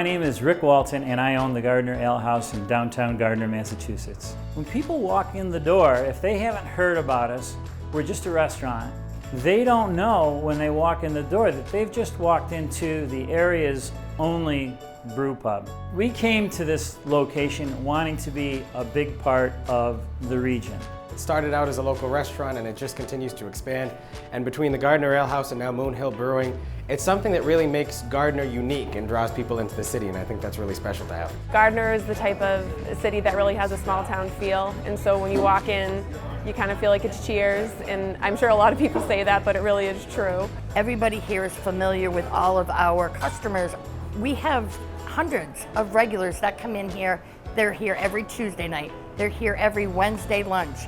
My name is Rick Walton and I own the Gardner Ale House in downtown Gardner, Massachusetts. When people walk in the door, if they haven't heard about us, we're just a restaurant. They don't know when they walk in the door that they've just walked into the area's only brew pub. We came to this location wanting to be a big part of the region. It started out as a local restaurant and it just continues to expand. And between the Gardner Ale House and now Moon Hill Brewing, it's something that really makes Gardner unique and draws people into the city, and I think that's really special to have. Gardner is the type of city that really has a small town feel, and so when you walk in, you kind of feel like it's Cheers, and I'm sure a lot of people say that, but it really is true. Everybody here is familiar with all of our customers. We have hundreds of regulars that come in here. They're here every Tuesday night. They're here every Wednesday lunch.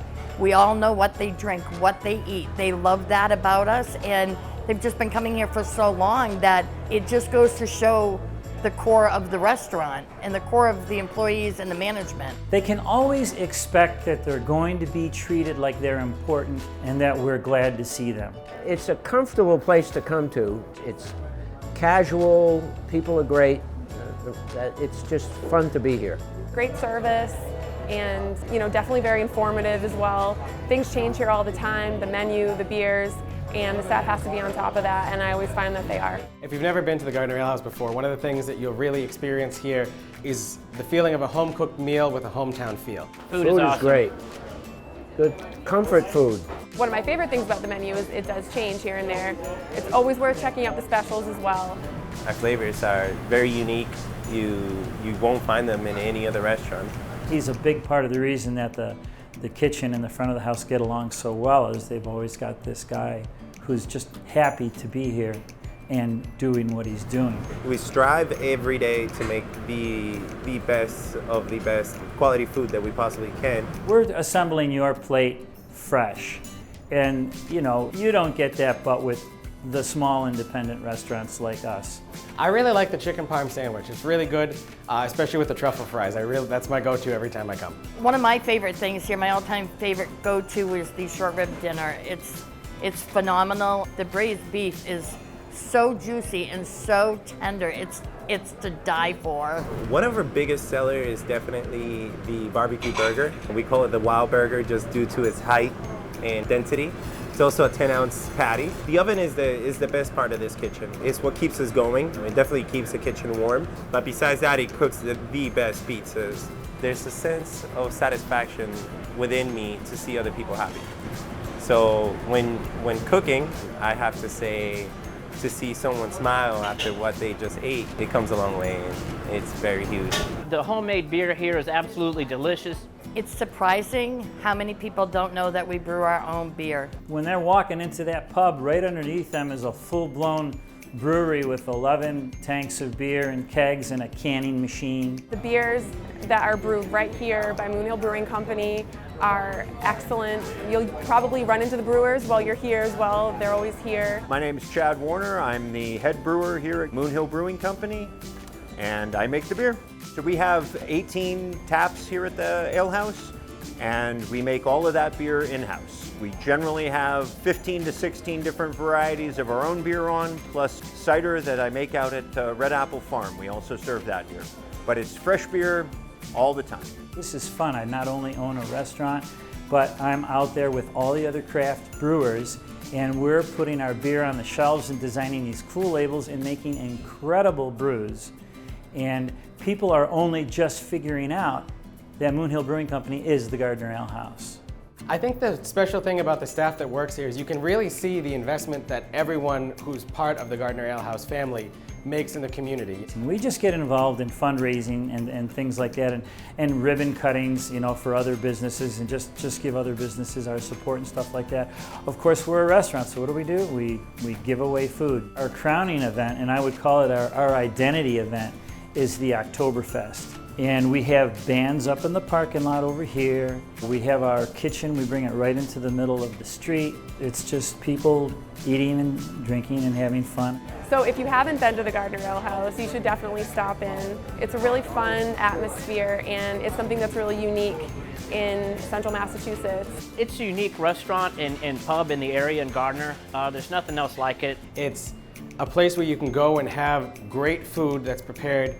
We all know what they drink, what they eat. They love that about us, and they've just been coming here for so long that it just goes to show the core of the restaurant and the core of the employees and the management. They can always expect that they're going to be treated like they're important and that we're glad to see them. It's a comfortable place to come to. It's casual, people are great. It's just fun to be here. Great service, and definitely very informative as well. Things change here all the time, the menu, the beers, and the staff has to be on top of that, and I always find that they are. If you've never been to the Gardner Ale House before, one of the things that you'll really experience here is the feeling of a home-cooked meal with a hometown feel. Food is awesome. Great. Good comfort food. One of my favorite things about the menu is it does change here and there. It's always worth checking out the specials as well. Our flavors are very unique. You won't find them in any other restaurant. He's a big part of the reason that the kitchen and the front of the house get along so well, is they've always got this guy who's just happy to be here and doing what he's doing. We strive every day to make the best of the best quality food that we possibly can. We're assembling your plate fresh, and you don't get that but with the small independent restaurants like us. I really like the chicken parm sandwich. It's really good, especially with the truffle fries. That's my go-to every time I come. One of my favorite things here, my all-time favorite go-to, is the short rib dinner. It's phenomenal. The braised beef is so juicy and so tender. It's to die for. One of our biggest sellers is definitely the barbecue burger. We call it the Wild Burger just due to its height and density. It's also a 10-ounce patty. The oven is the best part of this kitchen. It's what keeps us going. It definitely keeps the kitchen warm. But besides that, it cooks the best pizzas. There's a sense of satisfaction within me to see other people happy. So when cooking, I have to say, to see someone smile after what they just ate, it comes a long way, and it's very huge. The homemade beer here is absolutely delicious. It's surprising how many people don't know that we brew our own beer. When they're walking into that pub, right underneath them is a full-blown brewery with 11 tanks of beer and kegs and a canning machine. The beers that are brewed right here by Moon Hill Brewing Company are excellent. You'll probably run into the brewers while you're here as well. They're always here. My name is Chad Warner. I'm the head brewer here at Moon Hill Brewing Company, and I make the beer. So we have 18 taps here at the Ale House, and we make all of that beer in-house. We generally have 15 to 16 different varieties of our own beer on, plus cider that I make out at Red Apple Farm. We also serve that here. But it's fresh beer all the time. This is fun. I not only own a restaurant, but I'm out there with all the other craft brewers, and we're putting our beer on the shelves and designing these cool labels and making incredible brews. And people are only just figuring out that Moon Hill Brewing Company is the Gardner Ale House. I think the special thing about the staff that works here is you can really see the investment that everyone who's part of the Gardner Ale House family makes in the community. And we just get involved in fundraising and things like that, and ribbon cuttings, for other businesses, and just give other businesses our support and stuff like that. Of course, we're a restaurant, so what do? We give away food. Our crowning event, and I would call it our identity event, is the Oktoberfest. And we have bands up in the parking lot over here. We have our kitchen, we bring it right into the middle of the street. It's just people eating and drinking and having fun. So if you haven't been to the Gardner Ale House, you should definitely stop in. It's a really fun atmosphere, and it's something that's really unique in central Massachusetts. It's a unique restaurant and pub in the area in Gardner. There's nothing else like it. It's a place where you can go and have great food that's prepared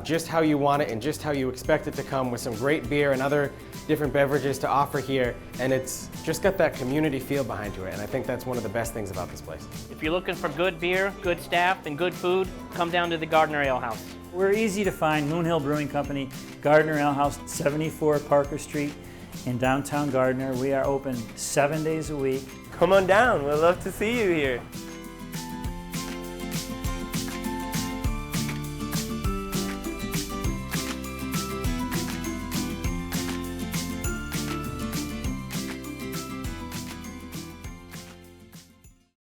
just how you want it and just how you expect it to come, with some great beer and other different beverages to offer here, and it's just got that community feel behind to it, and I think that's one of the best things about this place. If you're looking for good beer, good staff, and good food, come down to the Gardner Ale House. We're easy to find. Moon Hill Brewing Company, Gardner Ale House, 74 Parker Street in downtown Gardner. We are open 7 days a week. Come on down, we'd love to see you here.